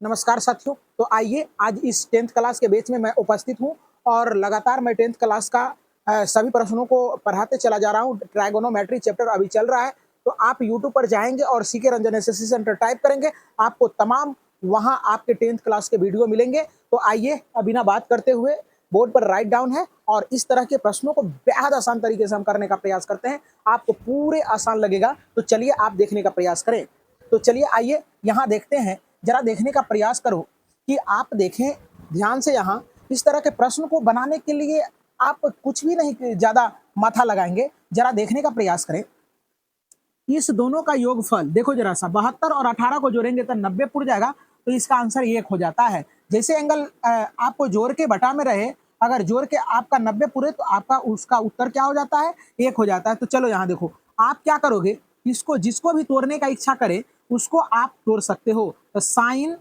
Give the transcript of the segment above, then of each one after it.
नमस्कार साथियों। तो आइए आज इस 10th क्लास के बैच में मैं उपस्थित हूं और लगातार मैं 10th क्लास का सभी प्रश्नों को पढ़ाते चला जा रहा हूं। ट्राइगोनोमेट्री चैप्टर अभी चल रहा है, तो आप YouTube पर जाएंगे और CK Ranjan SSC centre type करेंगे, आपको तमाम वहां आपके 10th क्लास के वीडियो मिलेंगे। तो आइए बिना बात करते हुए बोर्ड पर राइट डाउन है और इस तरह के प्रश्नों को बेहद आसान तरीके से हम करने का प्रयास करते हैं। आपको पूरे आसान लगेगा, तो चलिए आप देखने का प्रयास करें। तो चलिए आइए यहाँ देखते हैं, जरा देखने का प्रयास करो कि आप देखें ध्यान से। यहाँ इस तरह के प्रश्न को बनाने के लिए आप कुछ भी नहीं ज्यादा माथा लगाएंगे, जरा देखने का प्रयास करें। इस दोनों का योगफल देखो जरा सा, 72 और 18 को जोड़ेंगे तो 90 पुर जाएगा, तो इसका आंसर 1 हो जाता है। जैसे एंगल आपको जोड़ के बटा में रहे, अगर जोड़ के आपका 90 पुरे तो आपका उसका उत्तर क्या हो जाता है, 1 हो जाता है। तो चलो यहाँ देखो, आप क्या करोगे, इसको जिसको भी तोड़ने का इच्छा करे उसको आप तोड़ सकते हो। तो साइन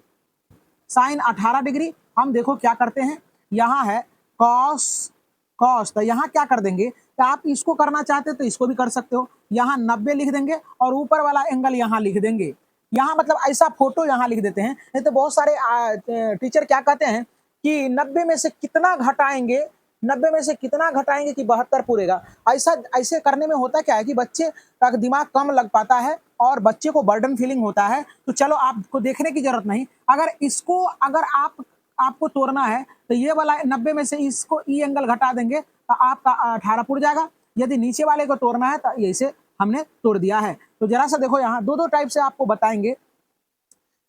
18 डिग्री, हम देखो क्या करते हैं, यहाँ है कॉस, तो यहाँ क्या कर देंगे, तो आप इसको करना चाहते हो तो इसको भी कर सकते हो। यहाँ 90 लिख देंगे और ऊपर वाला एंगल यहाँ लिख देंगे। यहाँ मतलब ऐसा फोटो यहाँ लिख देते हैं। नहीं तो बहुत सारे टीचर क्या कहते हैं कि 90 में से कितना घटाएंगे, 90 में से कितना घटाएंगे कि 72 पूरेगा। ऐसे करने में होता क्या है कि बच्चे का दिमाग कम लग पाता है और बच्चे को बर्डन फीलिंग होता है। तो चलो आपको देखने की जरूरत नहीं, अगर आपको तोड़ना है तो ये वाला 90 में से इसको ई एंगल घटा देंगे तो आपका 18 पुर जाएगा। यदि नीचे वाले को तोड़ना है तो ऐसे हमने तोड़ दिया है। तो जरा सा देखो, यहाँ दो टाइप से आपको बताएंगे।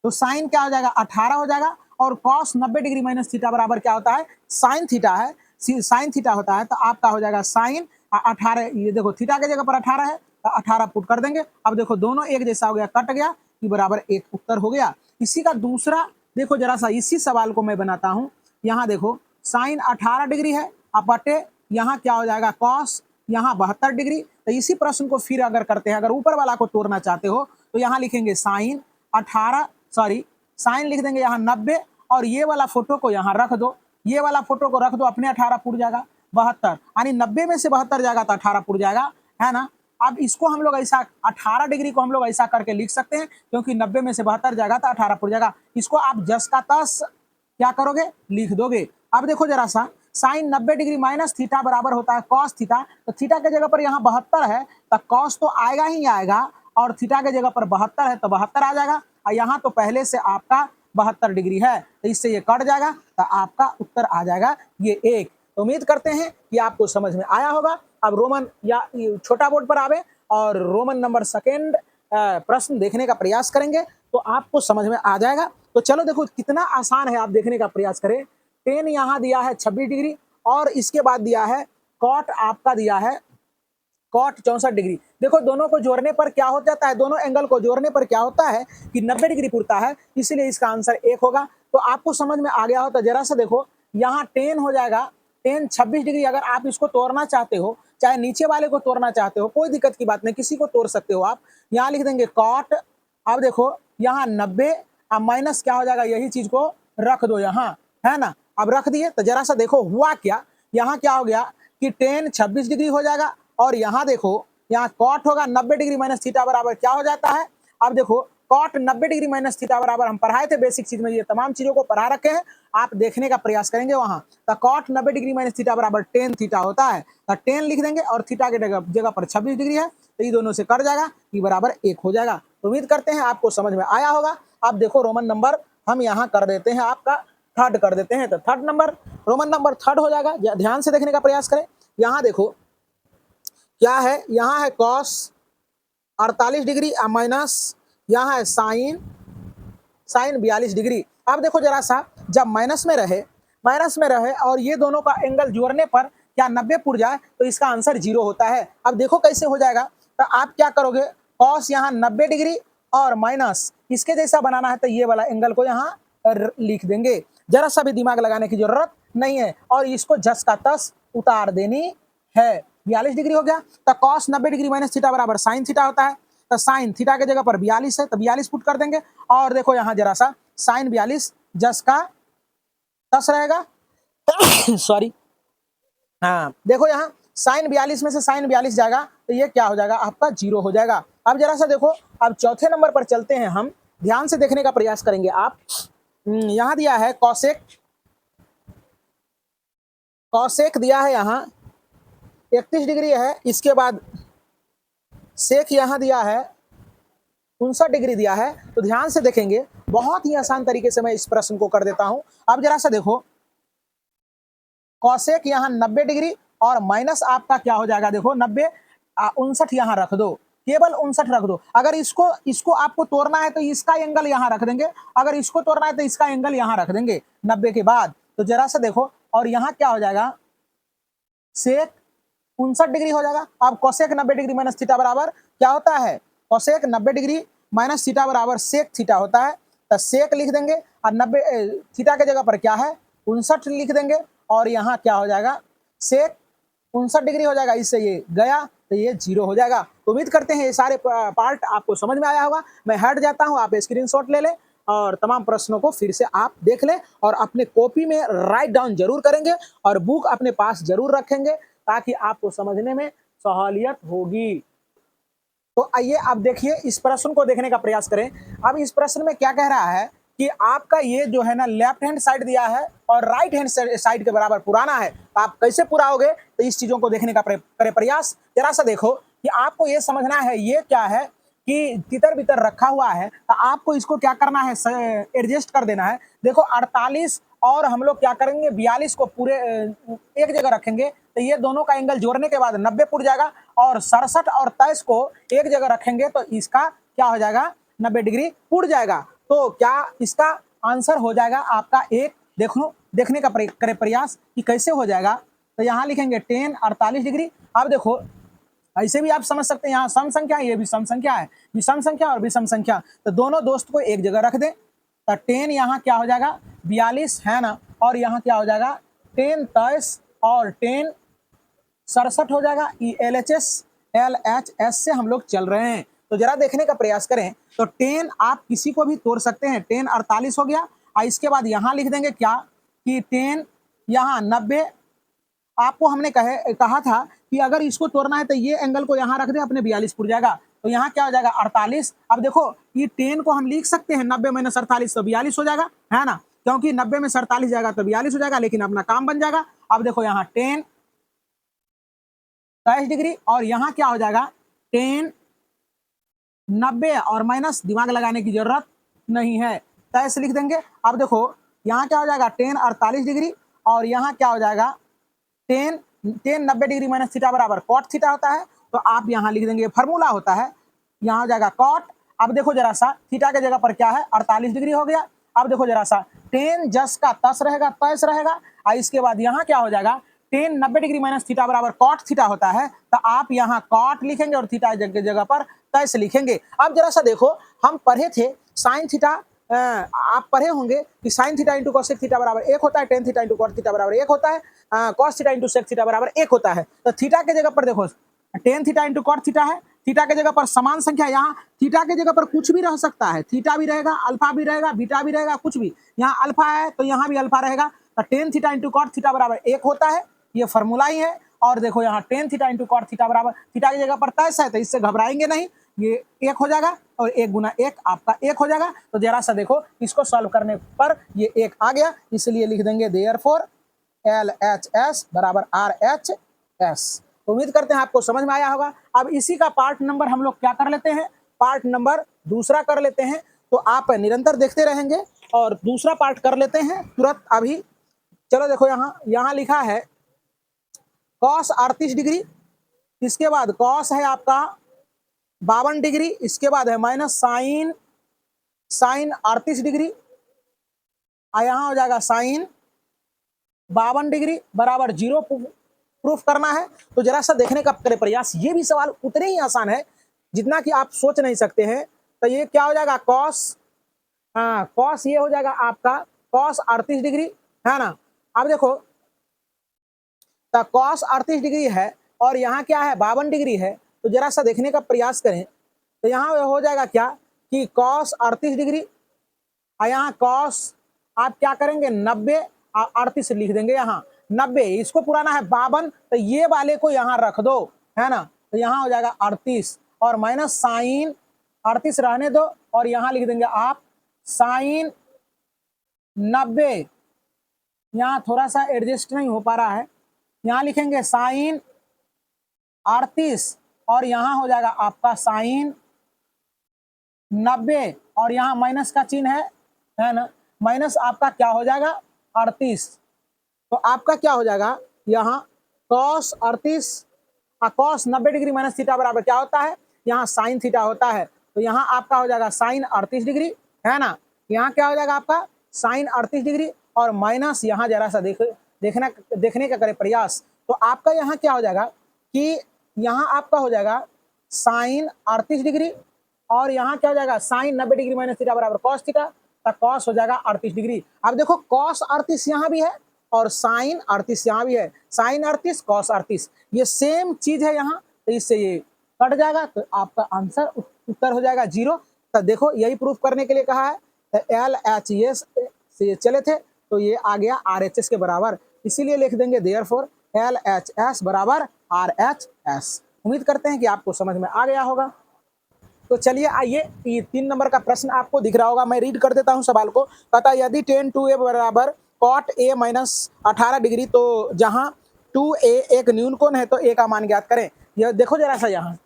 तो साइन क्या हो जाएगा, 18 हो जाएगा, और कॉस 90 डिग्री माइनस थीटा बराबर क्या होता है, साइन थीटा है, साइन थीटा होता है। तो आपका हो जाएगा साइन 18, ये देखो थीटा के जगह पर 18 है तो 18 पुट कर देंगे। अब देखो दोनों एक जैसा हो गया, कट गया, कि बराबर 1 उत्तर हो गया। इसी का दूसरा देखो जरा सा, इसी सवाल को मैं बनाता हूं। यहाँ देखो साइन 18 डिग्री है, अब बटे यहाँ क्या हो जाएगा कॉस, यहाँ 72 डिग्री। तो इसी प्रश्न को फिर अगर करते हैं, अगर ऊपर वाला को तोड़ना चाहते हो तो यहाँ लिखेंगे साइन 18, साइन लिख देंगे यहाँ 90, और ये वाला फोटो को यहाँ रख दो, ये वाला फोटो को रख दो, अपने 18 पुर जाएगा 72, यानी 90 में से 72 जाएगा तो 18 पुर जाएगा, है ना। अब इसको हम लोग ऐसा 18 डिग्री को हम लोग ऐसा करके लिख सकते हैं, क्योंकि 90 में से 72 जाएगा तो 18 पुर जाएगा। इसको आप जस का तस क्या करोगे, लिख दोगे। अब देखो जरा सा, साइन 90 डिग्री माइनस थीटा बराबर होता है कॉस थीटा। तो थीटा के जगह पर यहाँ 72 है तो कॉस तो आएगा ही आएगा, और थीटा के जगह पर 72 है तो 72 आ जाएगा, और यहाँ तो पहले से आपका 72 डिग्री है तो इससे ये कट जाएगा, तो आपका उत्तर आ जाएगा ये 1। तो उम्मीद करते हैं कि आपको समझ में आया होगा। अब रोमन या छोटा बोर्ड पर आवे और रोमन नंबर सेकेंड प्रश्न देखने का प्रयास करेंगे तो आपको समझ में आ जाएगा। तो चलो देखो कितना आसान है, आप देखने का प्रयास करें। टेन यहाँ दिया है 26 डिग्री, और इसके बाद दिया है कॉट, आपका दिया है कॉट 64 डिग्री। देखो दोनों को जोड़ने पर क्या हो जाता है, दोनों एंगल को जोड़ने पर क्या होता है कि 90 डिग्री पुरता है, इसीलिए इसका आंसर 1 होगा। तो आपको समझ में आ गया हो तो जरा सा देखो, यहाँ 10 हो जाएगा, 10 26 डिग्री। अगर आप इसको तोड़ना चाहते हो, चाहे नीचे वाले को तोड़ना चाहते हो, कोई दिक्कत की बात नहीं, किसी को तोड़ सकते हो आप। यहाँ लिख देंगे कॉट, अब देखो यहाँ 90, अब माइनस क्या हो जाएगा, यही चीज को रख दो यहाँ, है ना। अब रख दिए तो जरा सा देखो हुआ क्या, यहाँ क्या हो गया कि 10 26 डिग्री हो जाएगा, और यहाँ देखो यहाँ कॉट होगा 90 डिग्री माइनस थीटा बराबर क्या हो जाता है। अब देखो कॉट 90 डिग्री माइनस थीटा बराबर हम पढ़ाए थे बेसिक चीज में, ये तमाम चीजों को पढ़ा रखे हैं, आप देखने का प्रयास करेंगे वहां। तो कॉट 90 डिग्री माइनस थीटा बराबर 10 थीटा होता है, तो 10 लिख देंगे, और थीटा के जगह पर 26 डिग्री है, तो ये दोनों से कट जाएगा, ये बराबर 1 हो जाएगा। उम्मीद करते हैं आपको समझ में आया होगा। अब देखो रोमन नंबर हम यहाँ कर देते हैं, आपका थर्ड कर देते हैं। तो third number, Roman number third हो जाएगा। ध्यान से देखने का प्रयास करें। यहाँ देखो क्या है, यहाँ है कॉस 48 डिग्री माइनस, यहाँ है साइन 42 डिग्री। अब देखो जरा सा, जब माइनस में रहे और ये दोनों का एंगल जोड़ने पर क्या 90 पुर जाए तो इसका आंसर 0 होता है। अब देखो कैसे हो जाएगा, तो आप क्या करोगे, कॉस यहाँ 90 डिग्री और माइनस इसके जैसा बनाना है तो ये वाला एंगल को यहाँ लिख देंगे, जरा सा भी दिमाग लगाने की जरूरत नहीं है, और इसको जस का तस उतार देनी है। 42 डिग्री हो गया, तो कॉस 90 डिग्री माइनस थीटा बराबर साइन थीटा होता है, तो साइन थीटा के जगह पर 42 है तो 42 पुट कर देंगे, और देखो यहाँ जरा सा साइन 42 जस का तस रहेगा सॉरी, हाँ देखो यहाँ साइन 42 में से साइन 42 जाएगा तो ये क्या हो जाएगा, आपका 0 हो जाएगा। अब जरा सा देखो, अब चौथे नंबर पर चलते हैं हम, ध्यान से देखने का प्रयास करेंगे आप। यहाँ दिया है कॉसेक, कॉसेक दिया है यहाँ 31 डिग्री है। इसके बाद सेक यहाँ दिया है 59 डिग्री दिया है। तो ध्यान से देखेंगे, बहुत ही आसान तरीके से मैं इस प्रश्न को कर देता हूं। अब जरा सा देखो, कॉसेक यहाँ 90 डिग्री और माइनस आपका क्या हो जाएगा, देखो 90 59 यहाँ रख दो, केवल 59 रख दो। अगर इसको इसको आपको तोड़ना है तो इसका एंगल यहाँ रख देंगे, अगर इसको तोड़ना है तो इसका एंगल यहाँ रख देंगे 90 के बाद। तो जरा सा देखो, और यहाँ क्या हो जाएगा, सेक 59 डिग्री हो जाएगा। अब कोसेक 90 डिग्री माइनस थीटा बराबर क्या होता है, कोसेक 90 डिग्री माइनस थीटा बराबर सेक थीटा होता है। तो सेक लिख देंगे और 90 थीटा के जगह पर क्या है 59 लिख देंगे, और यहाँ क्या हो जाएगा सेक 59 डिग्री हो जाएगा। इससे ये गया तो ये 0 हो जाएगा। तो उम्मीद करते हैं ये सारे पार्ट आपको समझ में आया होगा। मैं हट जाता हूँ, आप स्क्रीनशॉट ले लें और तमाम प्रश्नों को फिर से आप देख लें और अपने कॉपी में राइट डाउन जरूर करेंगे और बुक अपने पास जरूर रखेंगे ताकि आपको समझने में सहूलियत होगी। तो आइए अब देखिए, इस प्रश्न को देखने का प्रयास करें। अब इस प्रश्न में क्या कह रहा है कि आपका ये जो है ना लेफ्ट हैंड साइड दिया है और राइट हैंड साइड के बराबर पुराना है। तो आप कैसे पुराओगे, तो इस चीजों को देखने का करें प्रयास। जरा सा देखो कि आपको ये समझना है ये क्या है कि तितर बितर रखा हुआ है, तो आपको इसको क्या करना है, एडजस्ट कर देना है। देखो 48 और हम लोग क्या करेंगे 42 को पूरे एक जगह रखेंगे, तो ये दोनों का एंगल जोड़ने के बाद 90 पुर जाएगा, और 67 और 23 को एक जगह रखेंगे तो इसका क्या हो जाएगा 90 डिग्री पुर जाएगा। तो क्या इसका आंसर हो जाएगा आपका एक, देखने का करें प्रयास कि कैसे हो जाएगा। तो यहाँ लिखेंगे 10 48 डिग्री। अब देखो ऐसे भी आप समझ सकते हैं, यहाँ सम संख्या है, ये भी सम संख्या है, विषम संख्या और विषम संख्या, तो दोनों दोस्त को एक जगह रख दें। तो 10 यहाँ क्या हो जाएगा 42 है ना, और यहाँ क्या हो जाएगा 10 23 और 10 67 हो जाएगा। LHS से हम लोग चल रहे हैं, तो जरा देखने का प्रयास करें। तो 10 आप किसी को भी तोड़ सकते हैं, 10 48 हो गया, और इसके बाद यहाँ लिख देंगे क्या कि 10 यहाँ 90। आपको हमने कहा था कि अगर इसको तोड़ना है तो ये एंगल को यहाँ रख दे, अपने 42 पुर जाएगा। तो यहाँ क्या हो जाएगा 48। अब देखो ये 10 को हम लिख सकते हैं 90 माइनस 48 तो 42 हो जाएगा, है ना, क्योंकि 90 में 47 जाएगा तो 42 हो जाएगा, लेकिन अपना काम बन जाएगा। अब देखो यहाँ 10 23 डिग्री और यहाँ क्या हो जाएगा 10 90 और माइनस, दिमाग लगाने की जरूरत नहीं है, 23 लिख देंगे। अब देखो यहाँ क्या हो जाएगा 10 48 डिग्री और यहाँ क्या हो जाएगा 10 90 डिग्री माइनस थीटा बराबर कॉट थीटा होता है। तो आप यहाँ लिख देंगे, फार्मूला होता है, यहाँ हो जाएगा कॉट। अब देखो जरा सा थीटा के जगह पर क्या है 48 डिग्री हो गया। अब देखो जरा सा 10 जस का तस रहेगा, तस रहेगा, और इसके बाद यहाँ क्या हो जाएगा 10 90 डिग्री माइनस थीटा बराबर कॉट थीटा होता है। तो आप यहाँ कॉट लिखेंगे और थीटा के जगह पर तस लिखेंगे। अब जरा सा देखो, हम पढ़े थे साइन थीटा, आप पढ़े होंगे कि sine theta into cosec theta बराबर 1 होता है, tan theta into cot theta बराबर 1 होता है, cos theta into sec theta बराबर 1 होता है। तो थीटा के जगह पर देखो tan theta into cot theta है, थीटा के जगह पर समान संख्या, यहाँ थीटा के जगह पर कुछ भी रह सकता है, थीटा भी रहेगा, अल्फा भी रहेगा, बीटा भी रहेगा, कुछ भी। यहाँ अल्फा है तो यहाँ भी अल्फा रहेगा। तो tan theta into cot theta बराबर 1 होता है, ये फॉर्मूला ही है। और देखो यहाँ tan theta into cot theta बराबर, थीटा की जगह पर 23 है तो इससे घबराएंगे नहीं, ये 1 हो जाएगा और 1 गुना 1 आपका 1 हो जाएगा। तो जरा सा देखो इसको सॉल्व करने पर ये 1 आ गया, इसलिए लिख देंगे देयरफॉर LHS बराबर RHS। तो उम्मीद करते हैं आपको समझ में आया होगा। अब इसी का पार्ट नंबर हम लोग क्या कर लेते हैं, पार्ट नंबर दूसरा कर लेते हैं। तो आप निरंतर देखते रहेंगे और दूसरा पार्ट कर लेते हैं तुरंत अभी। चलो देखो यहाँ लिखा है कॉस 38 डिग्री, इसके बाद कॉस है आपका 52 डिग्री, इसके बाद है माइनस साइन 38 डिग्री, और यहाँ हो जाएगा साइन 52 डिग्री बराबर 0 प्रूफ करना है। तो जरा सा देखने का करें प्रयास, ये भी सवाल उतने ही आसान है जितना कि आप सोच नहीं सकते हैं। तो ये क्या हो जाएगा कॉस, कॉस ये हो जाएगा आपका कॉस 38 डिग्री, है ना। अब देखो तो कॉस 38 डिग्री है और यहाँ क्या है 52 डिग्री है। तो जरा सा देखने का प्रयास करें, तो यहाँ हो जाएगा क्या कि कॉस 38 डिग्री, और यहाँ कॉस आप क्या करेंगे 90 और 38 लिख देंगे, यहाँ 90 इसको पुराना है 52, तो ये वाले को यहाँ रख दो, है ना। तो यहाँ हो जाएगा 38 और माइनस साइन 38 रहने दो, और यहाँ लिख देंगे आप साइन 90, यहाँ थोड़ा सा एडजस्ट नहीं हो पा रहा है, यहाँ लिखेंगे साइन 38 और यहाँ हो जाएगा आपका साइन 90 और यहाँ माइनस का चिन्ह है ना, माइनस आपका क्या हो जाएगा 38। तो आपका क्या हो जाएगा यहाँ cos 38 cos 90 degree minus theta बराबर क्या होता है, यहाँ साइन थीटा होता है। तो यहाँ आपका हो जाएगा साइन 38 डिग्री, है ना, यहाँ क्या हो जाएगा आपका साइन 38 डिग्री और माइनस यहाँ जरा सा देखने का करे प्रयास। तो आपका यहाँ क्या हो जाएगा कि यहाँ आपका हो जाएगा साइन 38 डिग्री और यहाँ क्या हो जाएगा साइन 90 डिग्री माइनस थीटा बराबर कॉस थीटा, तो कॉस हो जाएगा 38 डिग्री। अब देखो कॉस 38 यहाँ भी है और साइन 38 यहाँ भी है, साइन 38 कॉस 38 ये सेम चीज है यहाँ, तो इससे ये कट जाएगा, तो आपका आंसर उत्तर हो जाएगा 0। तो देखो यही प्रूफ करने के लिए कहा है, LHS से चले थे तो ये आ गया RHS के बराबर, इसीलिए लिख देंगे देयरफॉर LHS बराबर RHS। उम्मीद करते हैं कि आपको समझ में आ गया होगा। तो चलिए आइए, ये 3 नंबर का प्रश्न आपको दिख रहा होगा, मैं रीड कर देता हूं सवाल को। कहता है यदि tan 2a बराबर cot a माइनस 18 डिग्री, तो जहां 2a एक न्यून कोण है तो a का मान ज्ञात करें। यह देखो जरा सा, यहाँ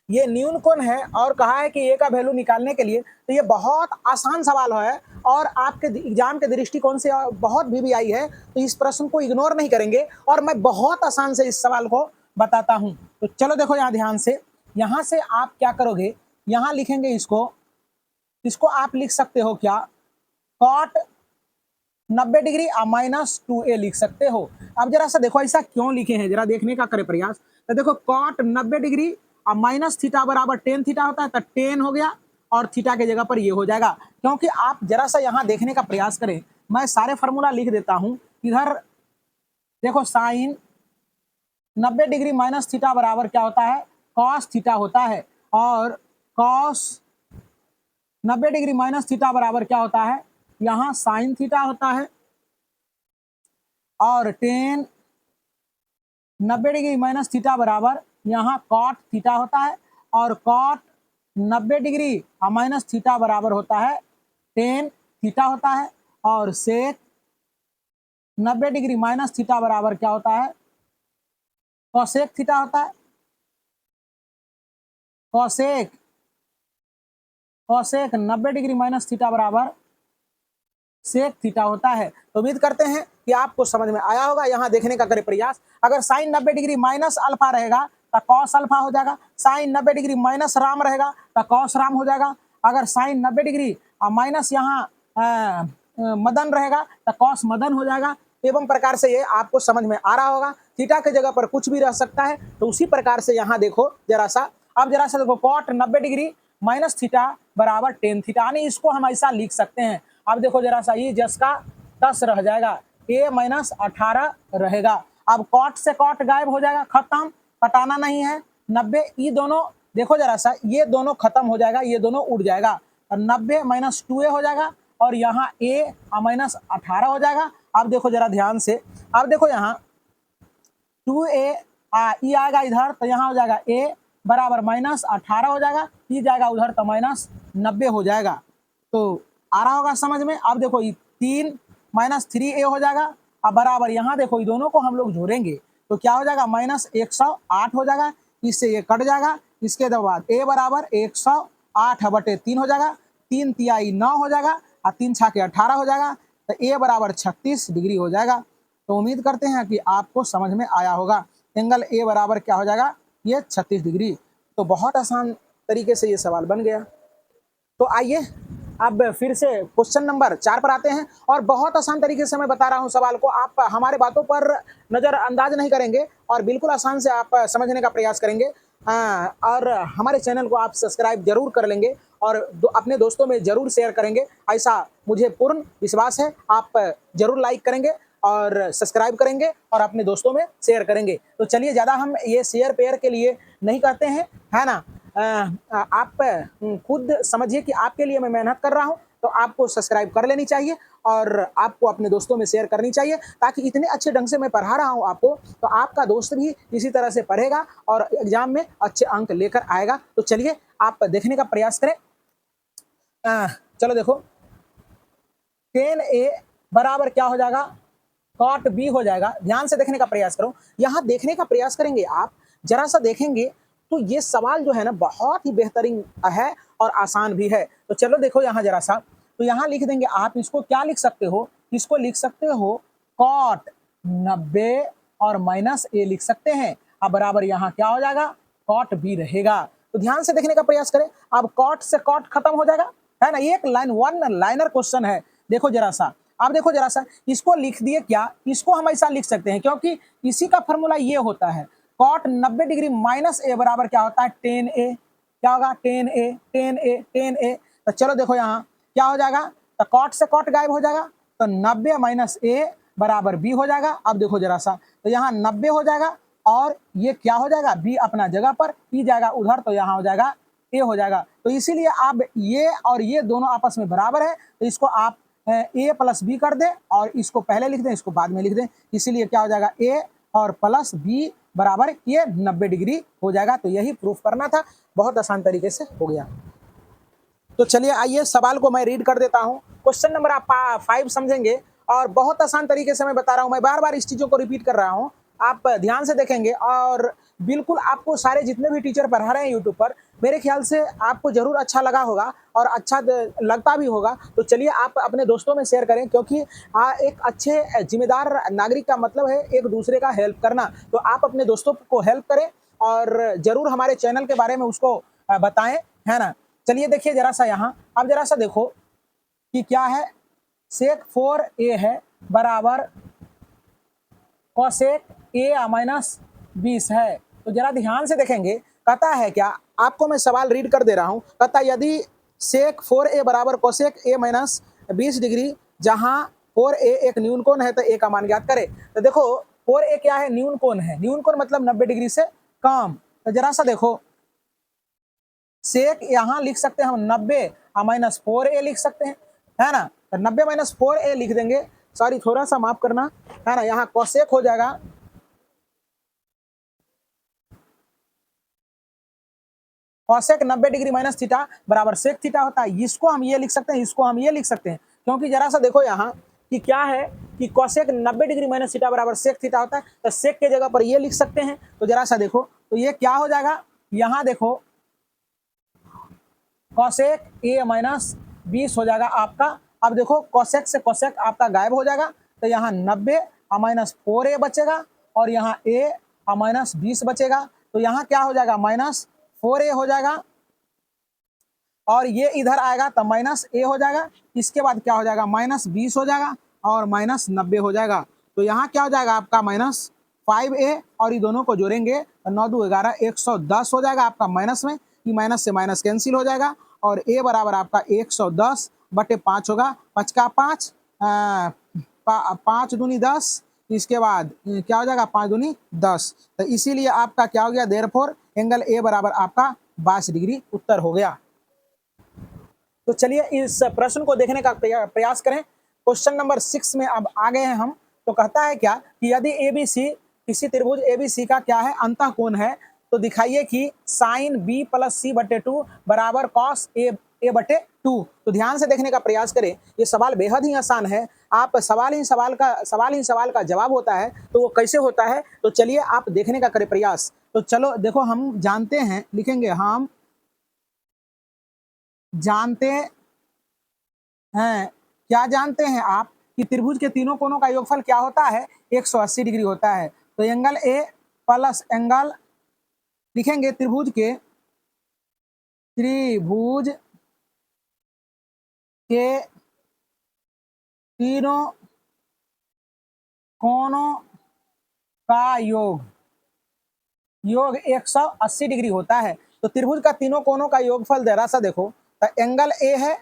ये न्यून कोण है और कहा है कि a का वैल्यू निकालने के लिए, तो ये बहुत आसान सवाल है और आपके एग्जाम के दृष्टिकोण से बहुत VVI है, तो इस प्रश्न को इग्नोर नहीं करेंगे और मैं बहुत आसान से इस सवाल को बताता हूं। तो चलो देखो यहाँ ध्यान से, यहाँ से आप क्या करोगे, यहाँ लिखेंगे इसको आप लिख सकते हो क्या, कॉट 90 डिग्री माइनस 2a लिख सकते हो। अब जरा सा देखो ऐसा क्यों लिखे हैं, जरा देखने का करे प्रयास। तो देखो कॉट 90 डिग्री माइनस थीटा बराबर टेन थीटा होता है, तो टेन हो गया और थीटा के जगह पर ये हो जाएगा, क्योंकि आप जरा सा यहाँ देखने का प्रयास करें, मैं सारे फॉर्मूला लिख देता हूँ। इधर देखो साइन 90 डिग्री माइनस थीटा बराबर क्या होता है, कॉस थीटा होता है, और कॉस 90 डिग्री माइनस थीटा बराबर क्या होता है, यहाँ साइन थीटा होता है, और टेन 90 डिग्री माइनस थीटा बराबर यहाँ कॉट थीटा होता है, और कॉट 90 डिग्री माइनस थीटा बराबर होता है टेन थीटा होता है, और सेक 90 डिग्री माइनस थीटा बराबर क्या होता है, कॉसेक थीटा होता है। कॉसेक 90 डिग्री माइनस थीटा बराबर सेक थीटा होता है। तो उम्मीद करते हैं कि आपको समझ में आया होगा। यहाँ देखने का करे प्रयास, अगर साइन 90 डिग्री माइनस अल्फा रहेगा तो कॉस अल्फा हो जाएगा, साइन 90 डिग्री माइनस राम रहेगा तो कॉस राम हो जाएगा, अगर साइन 90 डिग्री माइनस यहाँ मदन रहेगा तो कॉस मदन हो जाएगा। एवं प्रकार से ये आपको समझ में आ रहा होगा, थीटा के जगह पर कुछ भी रह सकता है, तो उसी प्रकार से यहाँ देखो जरा सा, अब जरा सा देखो कॉट 90 डिग्री माइनस थीटा बराबर टेन थीटा, यानी इसको हम ऐसा लिख सकते हैं। अब देखो जरा सा, ये जस का तस रह जाएगा, a माइनस 18 रहेगा। अब कॉट से कॉट गायब हो जाएगा, खत्म, कटाना नहीं है। 90 ये दोनों देखो जरा सा, ये दोनों खत्म हो जाएगा, ये दोनों उड़ जाएगा, 90 माइनस 2a हो जाएगा और यहाँ a माइनस 18 हो जाएगा। अब देखो जरा ध्यान से, अब देखो यहाँ 2a ये आएगा इधर, तो यहाँ हो जाएगा a बराबर माइनस 18 हो जाएगा, ये जाएगा उधर तो माइनस 90 हो जाएगा। तो आ रहा होगा समझ में। अब देखो ये 3 माइनस 3a हो जाएगा, अब बराबर यहाँ देखो ये दोनों को हम लोग जोड़ेंगे तो क्या हो जाएगा, माइनस 108 हो जाएगा, इससे ये कट जाएगा। इसके बाद a बराबर 108/3 हो जाएगा, 3 तिहाई 9 हो जाएगा और 3 छाके 18 हो जाएगा, तो a बराबर 36 डिग्री हो जाएगा। तो उम्मीद करते हैं कि आपको समझ में आया होगा। एंगल a बराबर क्या हो जाएगा, ये 36 डिग्री। तो बहुत आसान तरीके से ये सवाल बन गया। तो आइए अब फिर से क्वेश्चन नंबर 4 पर आते हैं, और बहुत आसान तरीके से मैं बता रहा हूं सवाल को, आप हमारे बातों पर नज़रअंदाज नहीं करेंगे और बिल्कुल आसान से आप समझने का प्रयास करेंगे। और हमारे चैनल को आप सब्सक्राइब जरूर कर लेंगे और अपने दोस्तों में जरूर शेयर करेंगे, ऐसा मुझे पूर्ण विश्वास है। आप जरूर लाइक करेंगे और सब्सक्राइब करेंगे और अपने दोस्तों में शेयर करेंगे। तो चलिए, ज़्यादा हम ये शेयर पेयर के लिए नहीं करते हैं, है ना। आप खुद समझिए कि आपके लिए मैं मेहनत कर रहा हूं, तो आपको सब्सक्राइब कर लेनी चाहिए और आपको अपने दोस्तों में शेयर करनी चाहिए, ताकि इतने अच्छे ढंग से मैं पढ़ा रहा हूं आपको, तो आपका दोस्त भी इसी तरह से पढ़ेगा और एग्जाम में अच्छे अंक लेकर आएगा। तो चलिए आप देखने का प्रयास करें। चलो देखो, 10a बराबर क्या हो जाएगा, cot b हो जाएगा। ध्यान से देखने का प्रयास करो, यहां देखने का प्रयास करेंगे आप, जरा सा देखेंगे तो ये सवाल जो है ना बहुत ही बेहतरीन है और आसान भी है। तो चलो देखो यहां जरा सा, तो यहां लिख देंगे आप, इसको क्या लिख सकते हो, इसको लिख सकते हो cot 90 और माइनस ए लिख सकते हैं। अब बराबर यहाँ क्या हो जाएगा, cot b रहेगा। तो ध्यान से देखने का प्रयास करें, अब cot से cot खत्म हो जाएगा, है ना, ये एक लाइन वन लाइनर क्वेश्चन है। देखो जरा सा, आप देखो जरा सा, इसको लिख दिए क्या, इसको हम ऐसा लिख सकते हैं क्योंकि इसी का फॉर्मूला ये होता है, cot 90 डिग्री माइनस ए बराबर क्या होता है 10a, क्या होगा 10a। तो चलो देखो यहाँ क्या हो जाएगा, तो cot से cot गायब हो जाएगा, तो 90 माइनस ए बराबर b हो जाएगा। अब देखो जरा सा, तो यहाँ 90 हो जाएगा और ये क्या हो जाएगा, b अपना जगह पर, e जाएगा उधर, तो यहाँ हो जाएगा a हो जाएगा। तो इसीलिए आप ये और ये दोनों आपस में बराबर है, तो इसको आप a प्लस बी कर दें और इसको पहले लिख दें, इसको बाद में लिख दें, इसीलिए क्या हो जाएगा a और प्लस b बराबर ये 90 डिग्री हो जाएगा। तो यही प्रूफ करना था, बहुत आसान तरीके से हो गया। तो चलिए आइए सवाल को मैं रीड कर देता हूं। क्वेश्चन नंबर आप 5 समझेंगे और बहुत आसान तरीके से मैं बता रहा हूं, मैं बार बार इस चीजों को रिपीट कर रहा हूं, आप ध्यान से देखेंगे और बिल्कुल आपको सारे जितने भी टीचर पढ़ा रहे हैं यूट्यूब पर, मेरे ख्याल से आपको जरूर अच्छा लगा होगा और अच्छा लगता भी होगा। तो चलिए आप अपने दोस्तों में शेयर करें, क्योंकि एक अच्छे जिम्मेदार नागरिक का मतलब है एक दूसरे का हेल्प करना। तो आप अपने दोस्तों को हेल्प करें और जरूर हमारे चैनल के बारे में उसको बताएं, है ना। चलिए देखिए जरा सा यहाँ, अब जरा सा देखो कि क्या है, सेक 4a है बराबर कोसेक a माइनस 20 है। तो जरा ध्यान से देखेंगे, कहता है क्या, आपको मैं सवाल रीड कर दे रहा हूं, कहता यदि सेक 4a बराबर कोसेक a माइनस 20 डिग्री, जहां 4a एक न्यून कोण है तो a का मान ज्ञात करे। तो देखो 4a क्या है, न्यून कोण है, न्यून कोण मतलब 90 डिग्री से कम। तो जरा सा देखो, सेक यहाँ लिख सकते हैं हम 90 माइनस 4a लिख सकते हैं, है ना। तो 90 माइनस 4a लिख देंगे, सॉरी थोड़ा सा माफ करना, है ना, यहाँ कोसेक हो जाएगा कोसेक 90 डिग्री माइनस थीटा बराबर सेक थीटा होता है। इसको हम ये लिख सकते हैं, इसको हम ये लिख सकते हैं, क्योंकि जरा सा देखो यहाँ कि क्या है कि कोसेक 90 डिग्री माइनस थीटा बराबर सेक थीटा होता है, तो सेक के जगह पर ये लिख सकते हैं। तो जरा सा देखो, तो ये क्या हो जाएगा, यहाँ देखो कोसेक a माइनस 20 हो जाएगा आपका। अब देखो कोसेक से कोसेक आपका गायब हो जाएगा, तो यहाँ 90 माइनस 4a बचेगा और यहाँ a माइनस 20 बचेगा। तो यहाँ क्या हो जाएगा, माइनस 4a हो जाएगा और ये इधर आएगा तो माइनस a हो जाएगा। इसके बाद क्या हो जाएगा, माइनस 20 हो जाएगा और माइनस 90 हो जाएगा। तो यहाँ क्या हो जाएगा आपका माइनस 5a और ये दोनों को जोड़ेंगे तो 9 2 11 110 हो जाएगा आपका माइनस में, ये माइनस से माइनस कैंसिल हो जाएगा और a बराबर आपका 110 बटे 5 होगा, 5 का 5 5 दूनी 10, इसके बाद क्या हो जाएगा 5 दूनी 10। तो इसीलिए आपका क्या हो गया, देयरफॉर एंगल a बराबर आपका 22 डिग्री उत्तर हो गया। तो चलिए इस प्रश्न को देखने का प्रयास करें। क्वेश्चन नंबर 6 में अब आ गए हैं हम। तो कहता है क्या कि यदि ABC किसी त्रिभुज ABC का क्या है, अंतः कोण है, तो दिखाइए कि साइन b प्लस c बटे 2 बराबर कॉस a बटे 2। तो ध्यान से देखने का प्रयास करें, ये सवाल बेहद ही आसान है। आप सवाल ही सवाल का जवाब होता है, तो वो कैसे होता है, तो चलिए आप देखने का करें प्रयास। तो चलो देखो, हम जानते हैं, लिखेंगे हम जानते हैं, क्या जानते हैं आप कि त्रिभुज के तीनों कोणों का योगफल क्या होता है, 180 डिग्री होता है। तो एंगल ए प्लस एंगल, लिखेंगे त्रिभुज के तीनों कोणों का योग 180 डिग्री होता है। तो त्रिभुज का तीनों कोणों का योगफल जरा सा देखो, तो एंगल ए है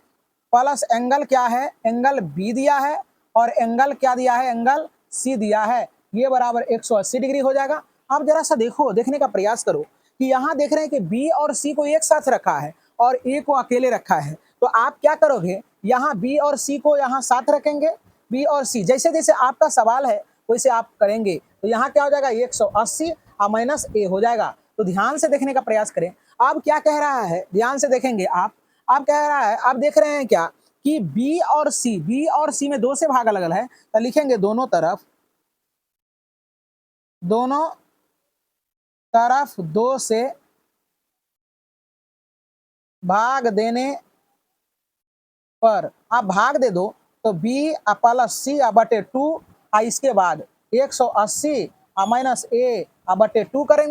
प्लस एंगल क्या है, एंगल बी दिया है और एंगल क्या दिया है, एंगल सी दिया है, ये बराबर 180 डिग्री हो जाएगा। अब जरा सा देखो, देखने का प्रयास करो कि यहाँ देख रहे हैं कि बी और सी को एक साथ रखा है और ए को अकेले रखा है। तो आप क्या करोगे, यहाँ बी और सी को यहाँ साथ रखेंगे, बी और सी जैसे जैसे आपका सवाल है वैसे आप करेंगे। तो यहाँ क्या हो जाएगा, 180 माइनस ए हो जाएगा। तो ध्यान से देखने का प्रयास करें। अब क्या कह रहा है, ध्यान से देखेंगे आप कह रहा है, आप देख रहे हैं क्या कि बी और सी में 2 से भागा लगल है, तो लिखेंगे दोनों तरफ 2 से भाग देने पर आप भाग दे दो तो बी प्लस सी बटे 2 इसके बाद 180 माइनस ए बटे 2 कर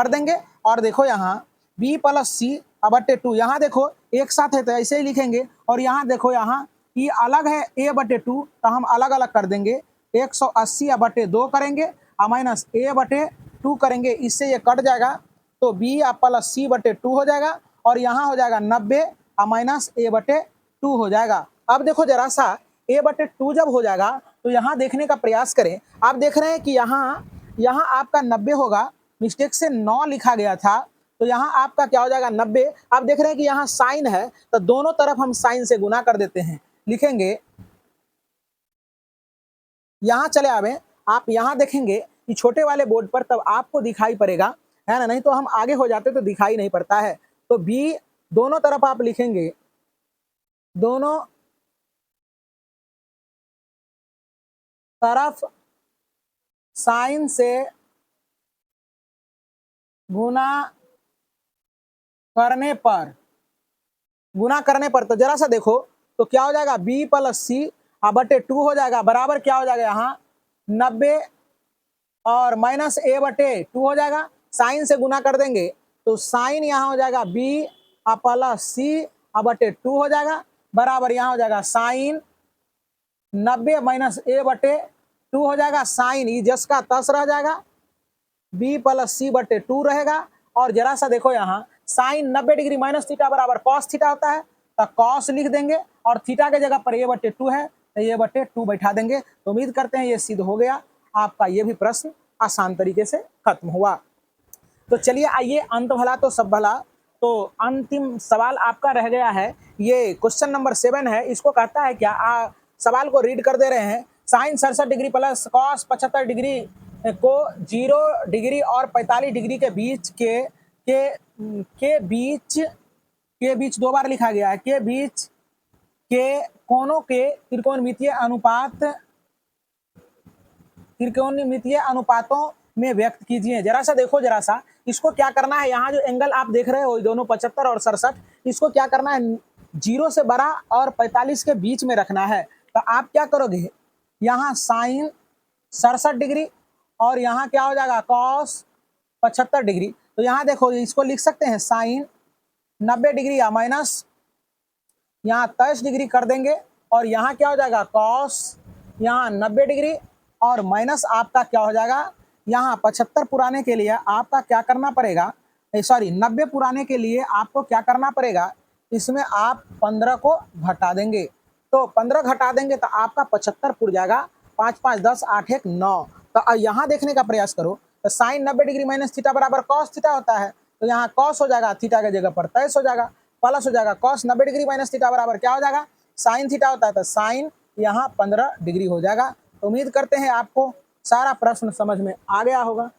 देंगे। और देखो यहाँ बी प्लस सी बटे 2, यहाँ देखो एक साथ है तो ऐसे ही लिखेंगे, और यहाँ देखो यहाँ ये अलग है ए बटे 2 तो हम अलग अलग कर देंगे, 180 बटे 2 करेंगे माइनस ए बटे 2 करेंगे, इससे ये कट जाएगा तो बी प्लस सी बटे 2 हो जाएगा, और यहाँ हो जाएगा 90 माइनस ए बटे 2 हो जाएगा। अब देखो जरा सा ए बटे 2 जब हो जाएगा तो यहाँ देखने का प्रयास करें। आप देख रहे हैं कि यहाँ आपका 90 होगा, मिस्टेक से 9 लिखा गया था, तो यहाँ आपका क्या हो जाएगा 90। आप देख रहे हैं कि यहाँ साइन है तो दोनों तरफ हम साइन से गुना कर देते हैं, लिखेंगे यहाँ चले आवे। आप यहाँ देखेंगे कि छोटे वाले बोर्ड पर तब आपको दिखाई पड़ेगा, है ना, नहीं तो हम आगे हो जाते तो दिखाई नहीं पड़ता है। तो बी दोनों तरफ आप लिखेंगे दोनों तरफ साइन से गुना करने पर तो जरा सा देखो तो क्या हो जाएगा बी प्लस सी बटे 2 हो जाएगा, बराबर क्या हो जाएगा यहाँ 90 और माइनस ए बटे 2 हो जाएगा। साइन से गुना कर देंगे तो साइन यहाँ हो जाएगा बी प्लस सी बटे 2 हो जाएगा, बराबर यहाँ हो जाएगा साइन 90 माइनस ए बटे 2 हो जाएगा। साइन ई जस का तस रह जाएगा, बी प्लस सी बटे 2 रहेगा। और जरा सा देखो यहाँ साइन 90 डिग्री माइनस थीटा बराबर कॉस थीटा होता है, तो कॉस लिख देंगे, और थीटा के जगह पर ए बटे 2 है तो ए बटे 2 बैठा देंगे। तो उम्मीद करते हैं ये सिद्ध हो गया, आपका ये भी प्रश्न आसान तरीके से खत्म हुआ। तो चलिए आइए, अंत भला तो सब भला, तो अंतिम सवाल आपका रह गया है, ये क्वेश्चन नंबर 7 है। इसको कहता है क्या, सवाल को रीड कर दे रहे हैं। Sine 67 degree plus cos 75 degree को 0 डिग्री और 45 डिग्री के बीच के बीच 2 बार लिखा गया है, के बीच के कोणों के त्रिकोणमितीय अनुपातों में व्यक्त कीजिए। जरा सा देखो, जरा सा इसको क्या करना है, यहाँ जो एंगल आप देख रहे हो दोनों 75 और 67, इसको क्या करना है 0 से बड़ा और 45 के बीच में रखना है। तो आप क्या करोगे, यहाँ साइन 67 डिग्री और यहाँ क्या हो जाएगा कॉस 75 डिग्री। तो यहाँ देखो इसको लिख सकते हैं साइन 90 डिग्री या माइनस यहाँ 23 डिग्री कर देंगे, और यहाँ क्या हो जाएगा कॉस यहाँ 90 डिग्री और माइनस आपका क्या हो जाएगा यहाँ 75 पुराने के लिए आपका क्या करना पड़ेगा, सॉरी 90 पुराने के लिए आपको क्या करना पड़ेगा, इसमें आप 15 को घटा देंगे। तो 15 घटा देंगे तो आपका 75 पुर जाएगा, 5 5 10 8 1 9। तो यहाँ देखने का प्रयास करो, तो साइन 90 डिग्री माइनस थीटा बराबर कॉस थीटा होता है, तो यहाँ कॉस हो जाएगा, थीटा के जगह पर 23 हो जाएगा, प्लस हो जाएगा कॉस 90 डिग्री माइनस थीटा बराबर क्या हो जाएगा साइन थीटा होता है, तो साइन यहाँ 15 डिग्री हो जाएगा। तो उम्मीद करते हैं आपको सारा प्रश्न समझ में आ गया होगा।